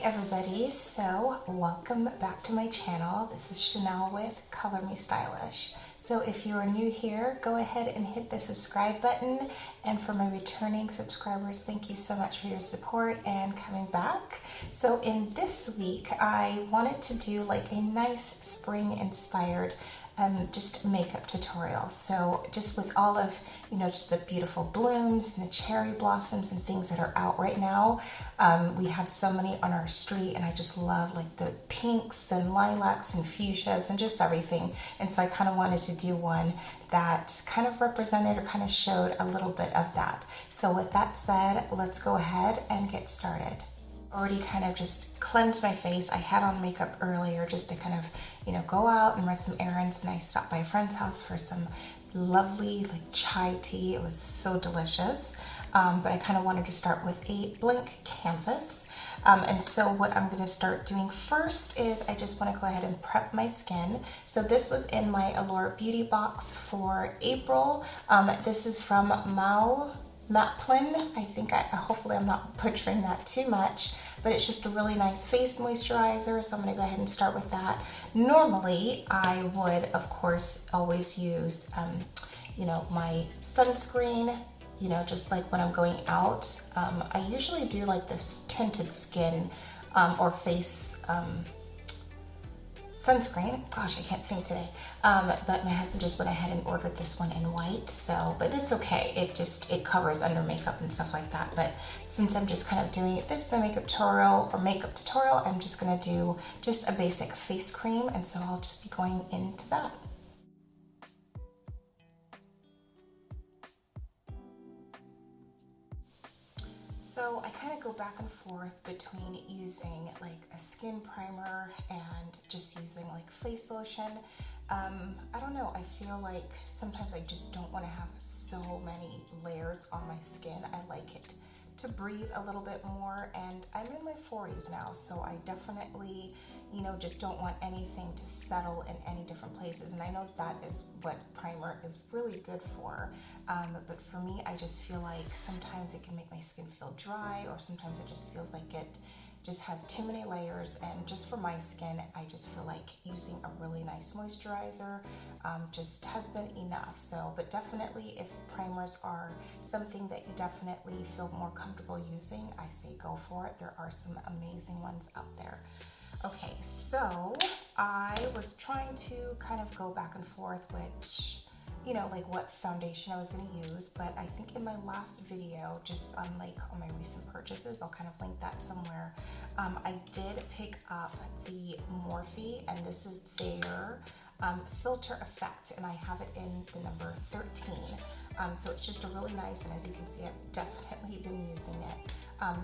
everybody, so welcome back to my channel. This is Chanel with Color.mi.stylish. So if you are new here, go ahead and hit the subscribe button, and for my returning subscribers, thank you so much for your support and coming back. So in this week, I wanted to do like a nice spring inspired just makeup tutorial. So just with all of, just the beautiful blooms and the cherry blossoms and things that are out right now. We have so many on our street, and I just love like the pinks and lilacs and fuchsias and just everything. And so I kind of wanted to do one that kind of represented or kind of showed a little bit of that. So with that said, let's go ahead and get started. Already kind of just cleansed my face. I had on makeup earlier just to kind of, go out and run some errands, and I stopped by a friend's house for some lovely like chai tea. It was so delicious. But I kind of wanted to start with a blank canvas. And so what I'm going to start doing first is I just want to go ahead and prep my skin. So this was in my Allure Beauty box for April. This is from Maybelline. I think hopefully I'm not butchering that too much, but it's just a really nice face moisturizer. So I'm going to go ahead and start with that. Normally I would, of course, always use, my sunscreen, just like when I'm going out. I usually do like this tinted skin or face sunscreen. Gosh, I can't think today. But my husband just went ahead and ordered this one in white, but it's okay. It covers under makeup and stuff like that. But since I'm just kind of doing this my makeup tutorial, I'm just gonna do just a basic face cream, and so I'll just be going into that. So I kind of go back and forth between using like a skin primer and just using like face lotion. I don't know, I feel like sometimes I just don't want to have so many layers on my skin. I like it to breathe a little bit more, and I'm in my 40s now, so I definitely, just don't want anything to settle in any different places. And I know that is what primer is really good for, but for me, I just feel like sometimes it can make my skin feel dry, or sometimes it just feels like it just has too many layers. And just for my skin, I just feel like using a really nice moisturizer just has been enough. So, but definitely if primers are something that you definitely feel more comfortable using, I say go for it. There are some amazing ones out there. Okay, so I was trying to kind of go back and forth which, like what foundation I was going to use, but I think in my last video, just on my recent purchases, I'll kind of link that somewhere. I did pick up the Morphe, and this is their filter effect, and I have it in the number 13. So it's just a really nice, and as you can see, I've definitely been using it.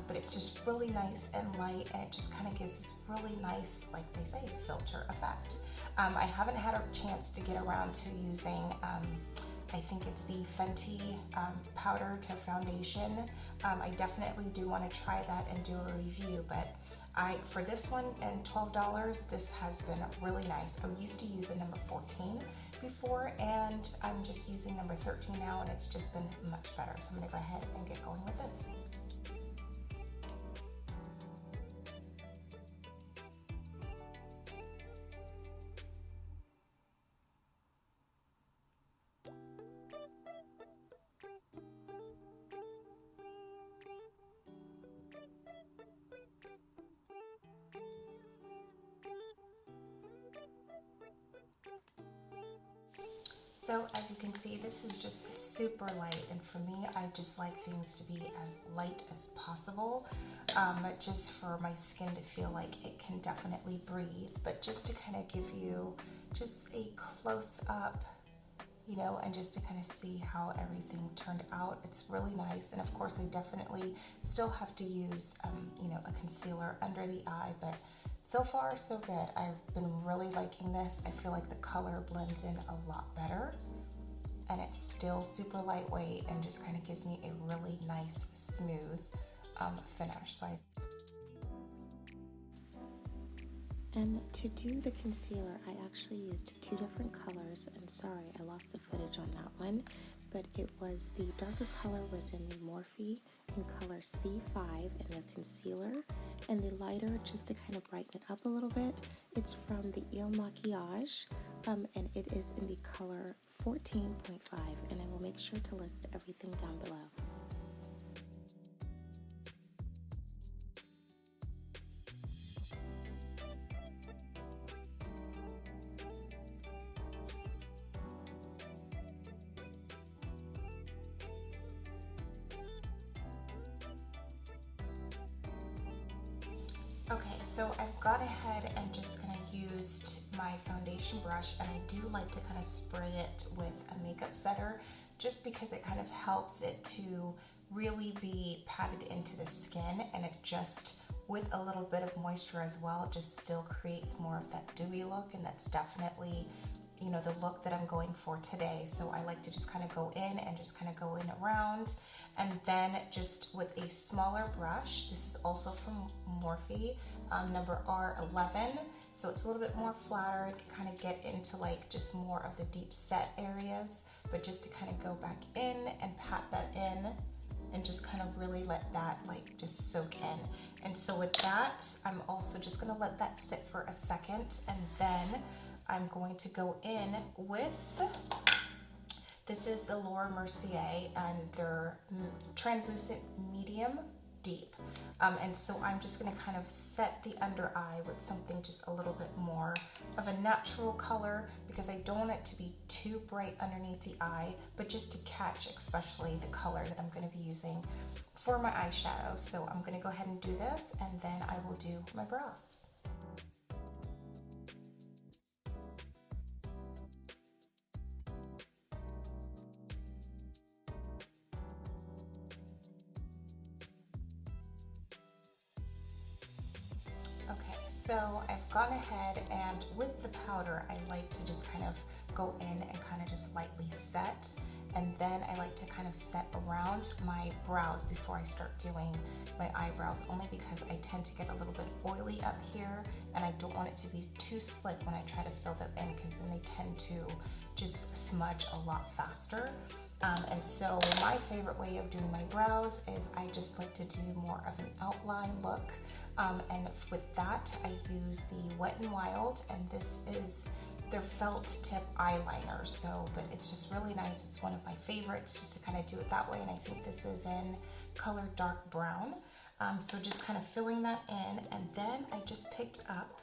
But it's just really nice and light, and it just kind of gives this really nice, like they say, filter effect. I haven't had a chance to get around to using, I think it's the Fenty powder to foundation. I definitely do want to try that and do a review, but for this one and $12, this has been really nice. I used to use a number 14 before, and I'm just using number 13 now, and it's just been much better. So I'm gonna go ahead and get going with this. So as you can see, this is just super light, and for me, I just like things to be as light as possible, just for my skin to feel like it can definitely breathe, but just to kind of give you just a close-up, and just to kind of see how everything turned out. It's really nice, and of course I definitely still have to use, a concealer under the eye, but so far so good. I've been really liking this. I feel like the color blends in a lot better, and it's still super lightweight and just kind of gives me a really nice, smooth finish. And to do the concealer, I actually used two different colors, and sorry, I lost the footage on that one, but it was the darker color was in the Morphe in color C5 in their concealer, and the lighter, just to kind of brighten it up a little bit, it's from the Makiage, and it is in the color 14.5, and I will make sure to list everything down below. Okay, so I've gone ahead and just kind of used my foundation brush, and I do like to kind of spray it with a makeup setter just because it kind of helps it to really be patted into the skin, and it just, with a little bit of moisture as well, it just still creates more of that dewy look, and that's definitely, you know, the look that I'm going for today. So I like to just kind of go in and just kind of go in around, and then just with a smaller brush, this is also from Morphe, number R11, so it's a little bit more flatter. It can kind of get into like just more of the deep set areas, but just to kind of go back in and pat that in and just kind of really let that like just soak in. And so with that, I'm also just gonna let that sit for a second, and then I'm going to go in with, this is the Laura Mercier, and their translucent medium deep. And so I'm just gonna kind of set the under eye with something just a little bit more of a natural color, because I don't want it to be too bright underneath the eye, but just to catch especially the color that I'm gonna be using for my eyeshadow. So I'm gonna go ahead and do this, and then I will do my brows. So I've gone ahead, and with the powder, I like to just kind of go in and kind of just lightly set, and then I like to kind of set around my brows before I start doing my eyebrows, only because I tend to get a little bit oily up here, and I don't want it to be too slick when I try to fill them in, because then they tend to just smudge a lot faster. And so my favorite way of doing my brows is I just like to do more of an outline look. And with that, I use the Wet n Wild, and this is their felt tip eyeliner. So, but it's just really nice. It's one of my favorites, just to kind of do it that way. And I think this is in color dark brown. So just kind of filling that in, and then I just picked up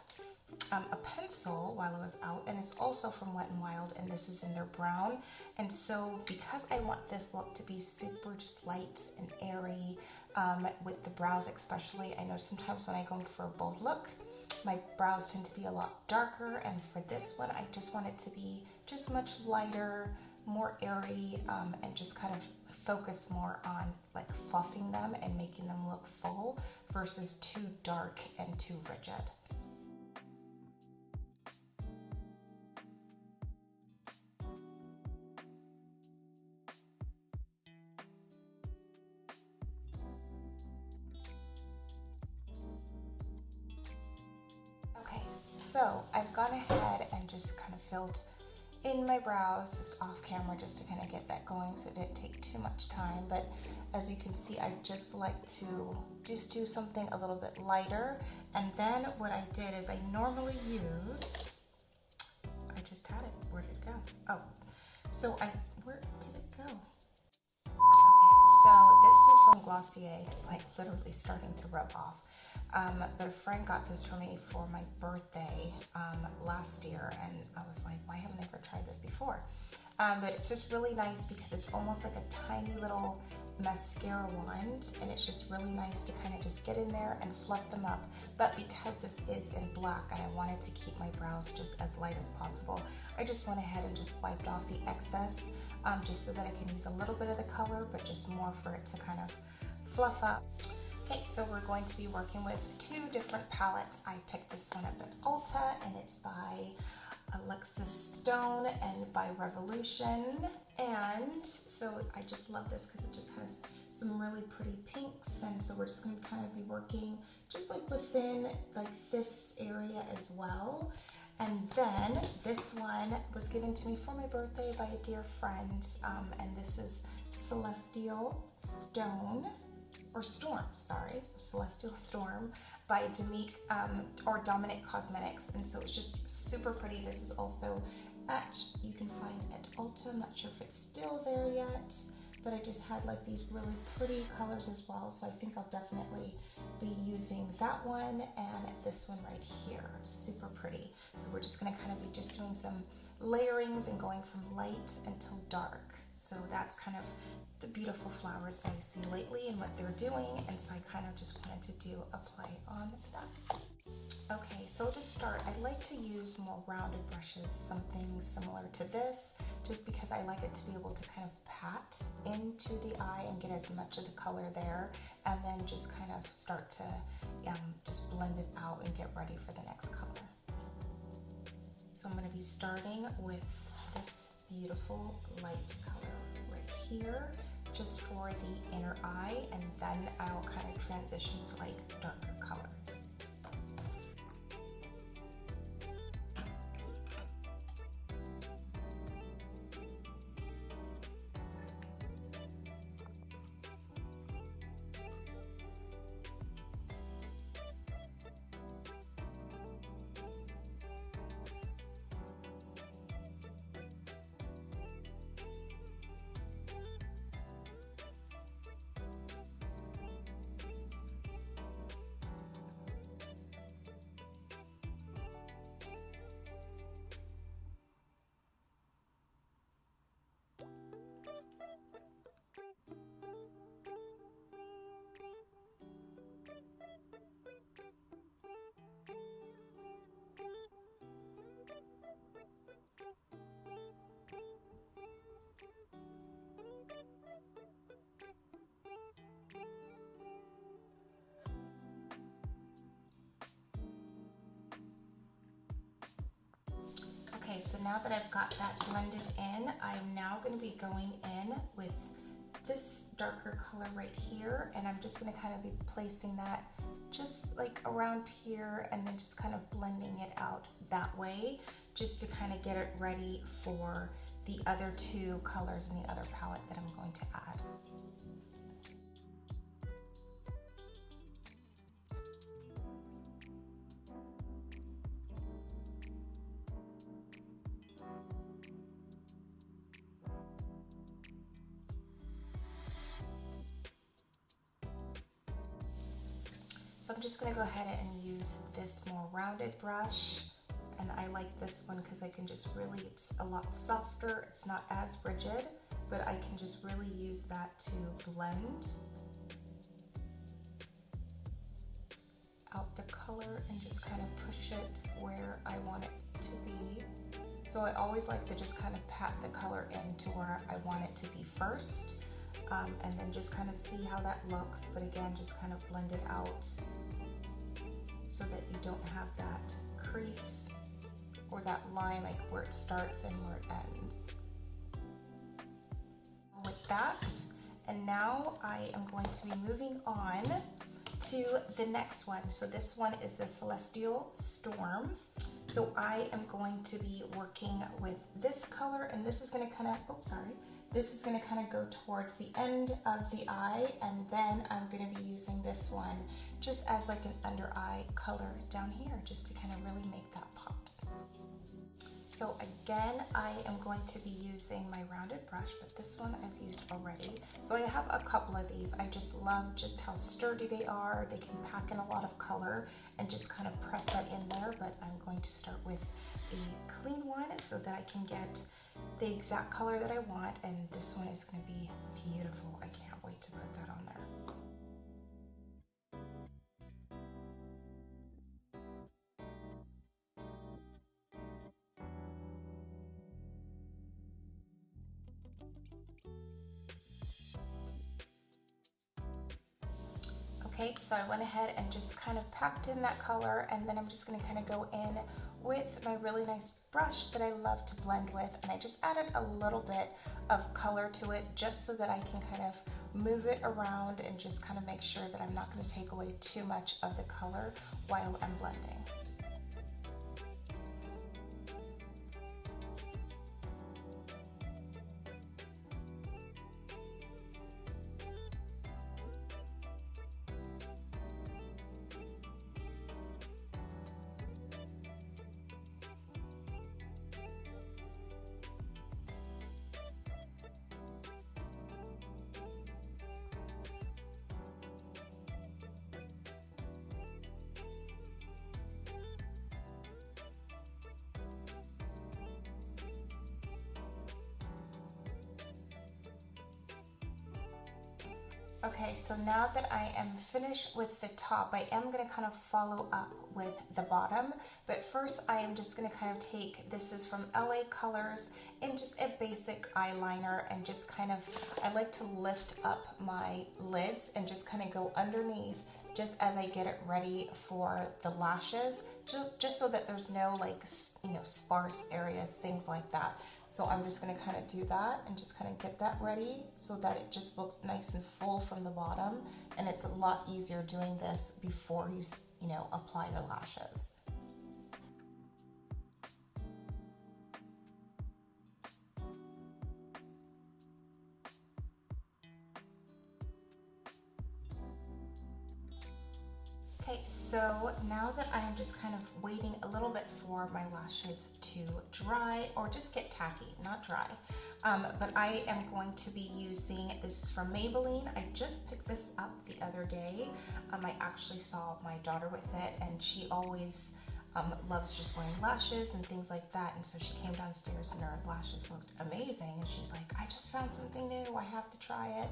a pencil while I was out, and it's also from Wet n Wild, and this is in their brown. And so because I want this look to be super just light and airy, with the brows especially, I know sometimes when I go for a bold look, my brows tend to be a lot darker, and for this one, I just want it to be just much lighter, more airy, and just kind of focus more on like fluffing them and making them look full versus too dark and too rigid. So I've gone ahead and just kind of filled in my brows just off camera, just to kind of get that going, so it didn't take too much time. But as you can see, I just like to just do something a little bit lighter. And then what I did is I normally use, I just had it, where did it go? Oh, so where did it go? Okay, so this is from Glossier. It's like literally starting to rub off. But a friend got this for me for my birthday last year, and I was like, why haven't I ever tried this before? But it's just really nice because it's almost like a tiny little mascara wand, and it's just really nice to kind of just get in there and fluff them up. But because this is in black and I wanted to keep my brows just as light as possible, I just went ahead and just wiped off the excess, just so that I can use a little bit of the color, but just more for it to kind of fluff up. Okay, so we're going to be working with two different palettes. I picked this one up at Ulta, and it's by Alexis Stone and by Revolution. And so I just love this because it just has some really pretty pinks, and so we're just going to kind of be working just like within like this area as well. And then this one was given to me for my birthday by a dear friend, and this is Celestial Stone, or Storm, sorry, Celestial Storm by Dominic Cosmetics, and so it's just super pretty. This is also you can find at Ulta. I'm not sure if it's still there yet, but I just had like these really pretty colors as well, so I think I'll definitely be using that one and this one right here. Super pretty. So we're just gonna kind of be just doing some layerings and going from light until dark. So that's kind of the beautiful flowers that I see lately and what they're doing, and so I kind of just wanted to do a play on that. Okay, so to start, I like to use more rounded brushes, something similar to this, just because I like it to be able to kind of pat into the eye and get as much of the color there, and then just kind of start to just blend it out and get ready for the next color. So I'm going to be starting with this beautiful light color right here, just for the inner eye, and then I'll kind of transition to like darker colors. Okay, so now that I've got that blended in, I'm now going to be going in with this darker color right here, and I'm just going to kind of be placing that just like around here and then just kind of blending it out that way, just to kind of get it ready for the other two colors in the other palette that I'm going to add. So I'm just going to go ahead and use this more rounded brush, and I like this one because I can just really, it's a lot softer, it's not as rigid, but I can just really use that to blend out the color and just kind of push it where I want it to be. So I always like to just kind of pat the color into where I want it to be first. And then just kind of see how that looks, but again, just kind of blend it out so that you don't have that crease or that line like where it starts and where it ends. With that, and now I am going to be moving on to the next one. So this one is the Celestial Storm. So I am going to be working with this color, and this is going to kind of, this is going to kind of go towards the end of the eye, and then I'm going to be using this one just as like an under eye color down here, just to kind of really make that pop. So again, I am going to be using my rounded brush, but this one I've used already. So I have a couple of these. I just love just how sturdy they are. They can pack in a lot of color and just kind of press that in there, but I'm going to start with a clean one so that I can get the exact color that I want, and this one is going to be beautiful. I can't wait to put that on there. Okay, so I went ahead and just kind of packed in that color, and then I'm just going to kind of go in with my really nice brush that I love to blend with, and I just added a little bit of color to it just so that I can kind of move it around and just kind of make sure that I'm not going to take away too much of the color while I'm blending. Okay, so now that I am finished with the top, I am going to kind of follow up with the bottom. But first, I am just going to kind of take, this is from LA Colors, and just a basic eyeliner, and just kind of, I like to lift up my lids and just kind of go underneath just as I get it ready for the lashes, just so that there's no like, you know, sparse areas, things like that. So I'm just gonna kind of do that and just kind of get that ready so that it just looks nice and full from the bottom. And it's a lot easier doing this before you know, apply your lashes. Okay, so now that I am just kind of waiting a little bit for my lashes to dry or just get tacky, not dry, but I am going to be using, this is from Maybelline. I just picked this up the other day. I actually saw my daughter with it, and she always loves just wearing lashes and things like that, and so she came downstairs and her lashes looked amazing, and she's like, I just found something new, I have to try it,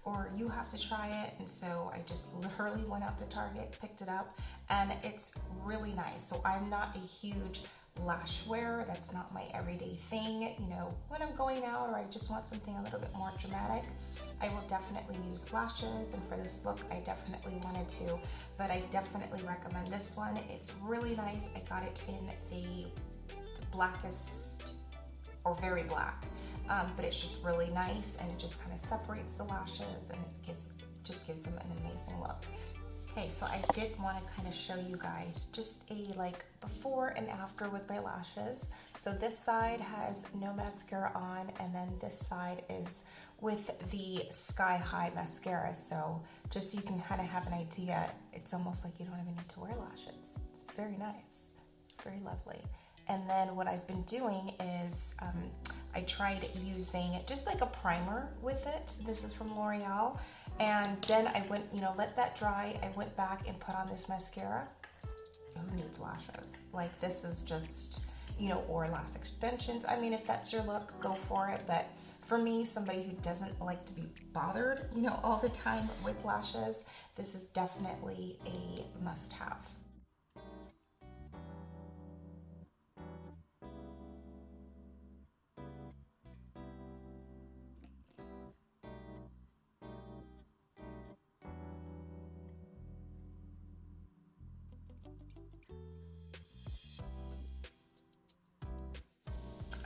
or you have to try it. And so I just literally went out to Target, picked it up, and it's really nice. So I'm not a huge lash wearer, that's not my everyday thing. You know, when I'm going out or I just want something a little bit more dramatic, I will definitely use lashes, and for this look I definitely wanted to, but I definitely recommend this one. It's really nice. I got it in the blackest, or very black, but it's just really nice, and it just kind of separates the lashes, and it just gives them an amazing look. Okay, so I did want to kind of show you guys just a like before and after with my lashes. So this side has no mascara on, and then this side is with the Sky High mascara. So just so you can kind of have an idea, it's almost like you don't even need to wear lashes. It's very nice, very lovely. And then what I've been doing is I tried using just like a primer with it. This is from L'Oreal. And then I went, you know, let that dry. I went back and put on this mascara. Who needs lashes? Like, this is just, you know, or lash extensions. I mean, if that's your look, go for it. But for me, somebody who doesn't like to be bothered, you know, all the time with lashes, this is definitely a must-have.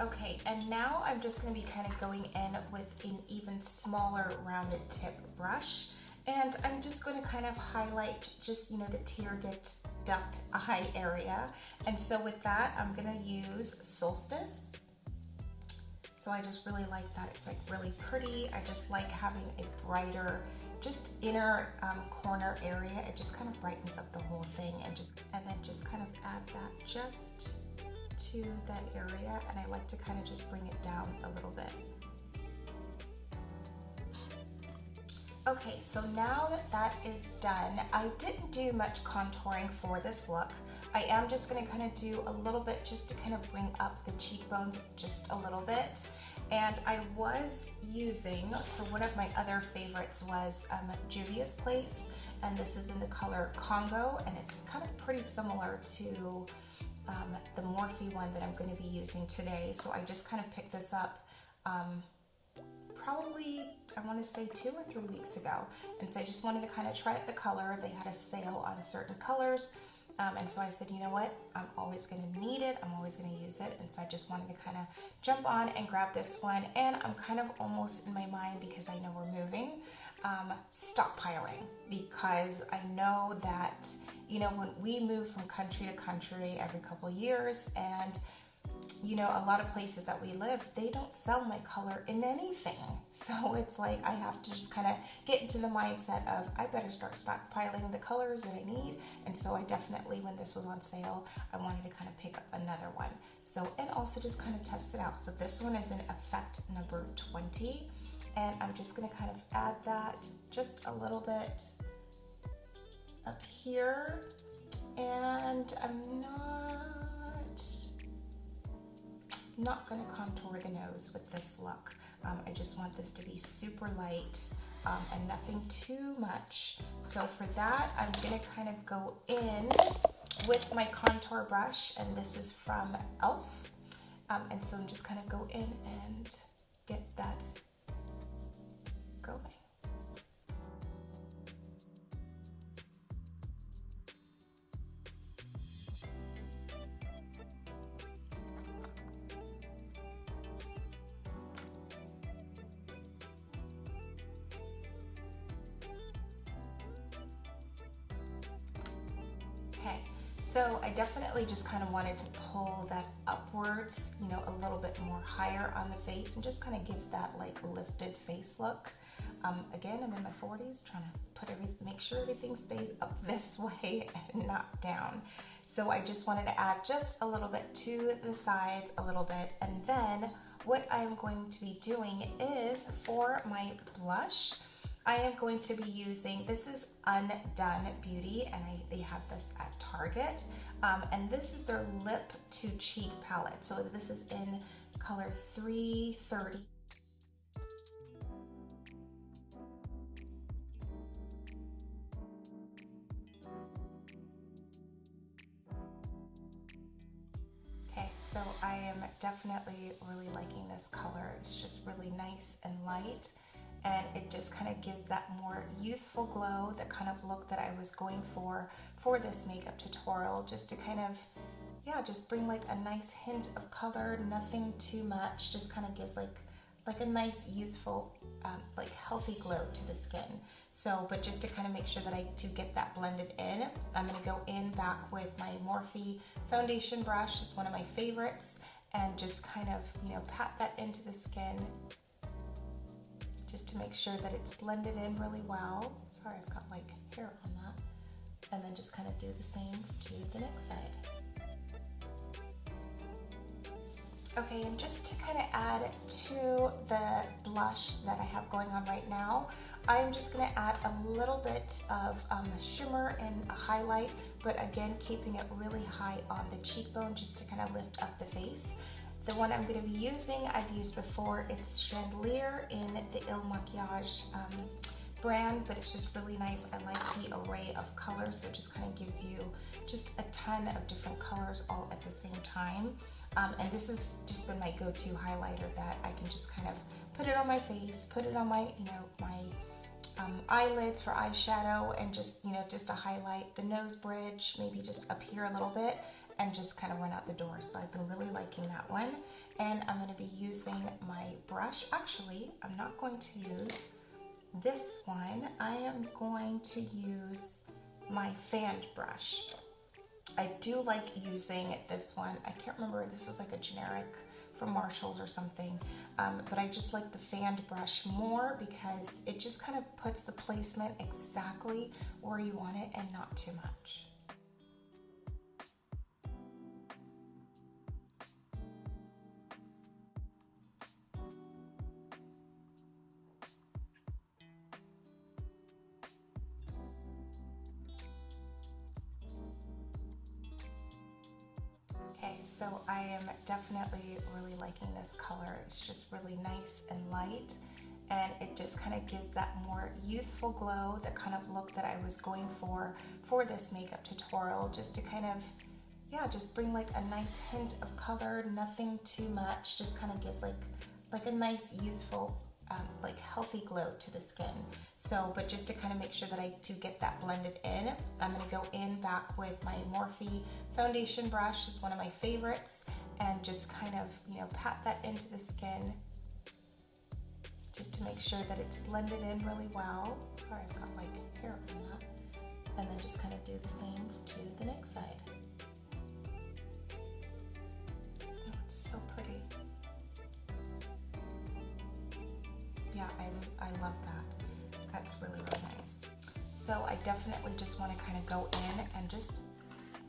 Okay, and now I'm just going to be kind of going in with an even smaller rounded tip brush, and I'm just going to kind of highlight just, you know, the tear duct eye area. And so with that, I'm going to use Solstice. So I just really like that. It's like really pretty. I just like having a brighter, just inner corner area. It just kind of brightens up the whole thing, and then just kind of add that just to that area, and I like to kind of just bring it down a little bit. Okay, so now that that is done, I didn't do much contouring for this look. I am just going to kind of do a little bit just to kind of bring up the cheekbones just a little bit. And I was using, so one of my other favorites was Juvia's Place, and this is in the color Congo, and it's kind of pretty similar to the Morphe one that I'm going to be using today. So I just kind of picked this up probably, I want to say 2 or 3 weeks ago, and so I just wanted to kind of try out the color. They had a sale on certain colors, and so I said, you know what, I'm always going to need it, I'm always going to use it, and so I just wanted to kind of jump on and grab this one. And I'm kind of almost in my mind, because I know we're moving, stockpiling, because I know that, you know, when we move from country to country every couple years, and you know, a lot of places that we live, they don't sell my color in anything. So it's like I have to just kind of get into the mindset of I better start stockpiling the colors that I need. And so I definitely, when this was on sale, I wanted to kind of pick up another one. So, and also just kind of test it out. So this one is in effect number 20. And I'm just going to kind of add that just a little bit up here. And I'm not going to contour the nose with this look. I just want this to be super light, and nothing too much. So for that, I'm gonna kind of go in with my contour brush, and this is from e.l.f. And so I'm just kind of go in and get that going. Okay, so I definitely just kind of wanted to pull that upwards, you know, a little bit more higher on the face and just kind of give that like lifted face look. Again, I'm in my 40s, trying to make sure everything stays up this way and not down. So I just wanted to add just a little bit to the sides, a little bit, and then what I'm going to be doing is for my blush, I am going to be using, this is Undone Beauty, and they have this at Target, and this is their lip to cheek palette. So this is in color 330. Okay, so I am definitely really liking this color. It's just really nice and light, and it just kind of gives that more youthful glow, the kind of look that I was going for this makeup tutorial, just to kind of, yeah, just bring like a nice hint of color, nothing too much, just kind of gives like a nice youthful, like healthy glow to the skin. So, but just to kind of make sure that I do get that blended in, I'm gonna go in back with my Morphe foundation brush, is one of my favorites, and just kind of, you know, pat that into the skin, just to make sure that it's blended in really well. Sorry, I've got like hair on that. And then just kind of do the same to the next side. Okay, and just to kind of add to the blush that I have going on right now, I'm just going to add a little bit of shimmer and a highlight, but again, keeping it really high on the cheekbone just to kind of lift up the face. The one I'm going to be using, I've used before, it's Chandelier in the Makiage brand, but it's just really nice. I like the array of colors, so it just kind of gives you just a ton of different colors all at the same time. And this has just been my go-to highlighter that I can just kind of put it on my face, put it on my, you know, my eyelids for eyeshadow, and just, you know, just to highlight the nose bridge, maybe just up here a little bit, and just kind of run out the door. So I've been really liking that one. And I'm going to be using my brush. Actually, I'm not going to use this one. I am going to use my fanned brush. I do like using this one. I can't remember, this was like a generic from Marshall's or something, but I just like the fanned brush more because it just kind of puts the placement exactly where you want it and not too much. Okay, so I am definitely really liking this color. It's just really nice and light, and it just kind of gives that more youthful glow, the kind of look that I was going for this makeup tutorial, just to kind of, yeah, just bring like a nice hint of color, nothing too much, just kind of gives like a nice youthful, like healthy glow to the skin. So, but just to kind of make sure that I do get that blended in, I'm going to go in back with my Morphe foundation brush, is one of my favorites, and just kind of, you know, pat that into the skin just to make sure that it's blended in really well. Sorry, I've got like hair on that. And then just kind of do the same to the next side. Oh, it's so pretty. Yeah, I love that. That's really, really nice. So I definitely just want to kind of go in and just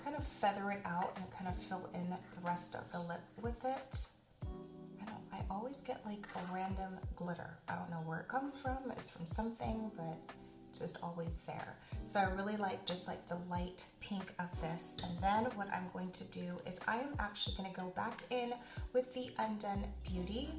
kind of feather it out and kind of fill in the rest of the lip with it. I always get like a random glitter. I don't know where it comes from. It's from something, but it's just always there. So I really like just like the light pink of this. And then what I'm going to do is I am actually going to go back in with the Undone Beauty.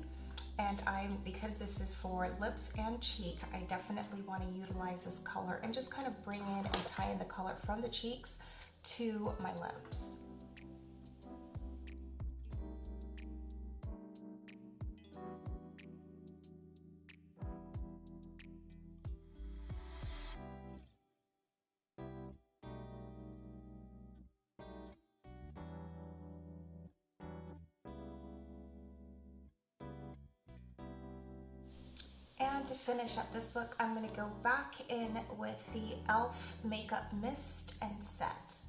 And because this is for lips and cheek, I definitely want to utilize this color and just kind of bring in and tie in the color from the cheeks to my lips. And to finish up this look, I'm going to go back in with the e.l.f. Makeup Mist and Set.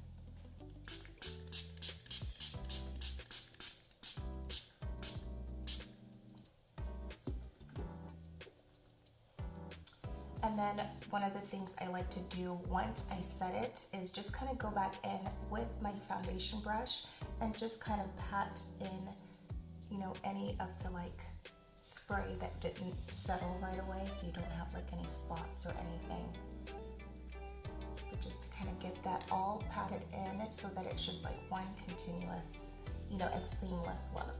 And then one of the things I like to do once I set it is just kind of go back in with my foundation brush and just kind of pat in, you know, any of the like spray that didn't settle right away, so you don't have like any spots or anything. But just to kind of get that all patted in so that it's just like one continuous, you know, and seamless look.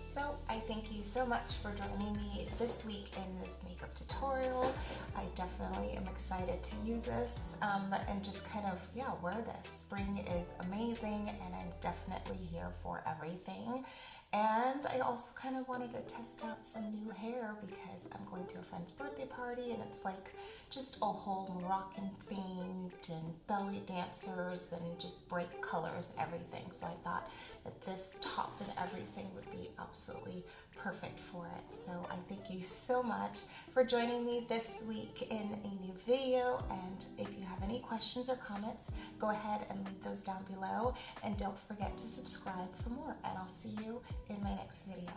So I thank you so much for joining me this week in this makeup tutorial. I definitely am excited to use this and just kind of, yeah, wear this. Spring is amazing and I'm definitely here for everything. And I also kind of wanted to test out some new hair because I'm going to a friend's birthday party and it's like just a whole Moroccan themed and belly dancers and just bright colors and everything. So I thought that this top and everything would be absolutely perfect for it. So I thank you so much for joining me this week in a new video. And if you have any questions or comments, go ahead and leave those down below. And don't forget to subscribe for more. And I'll see you in my next video.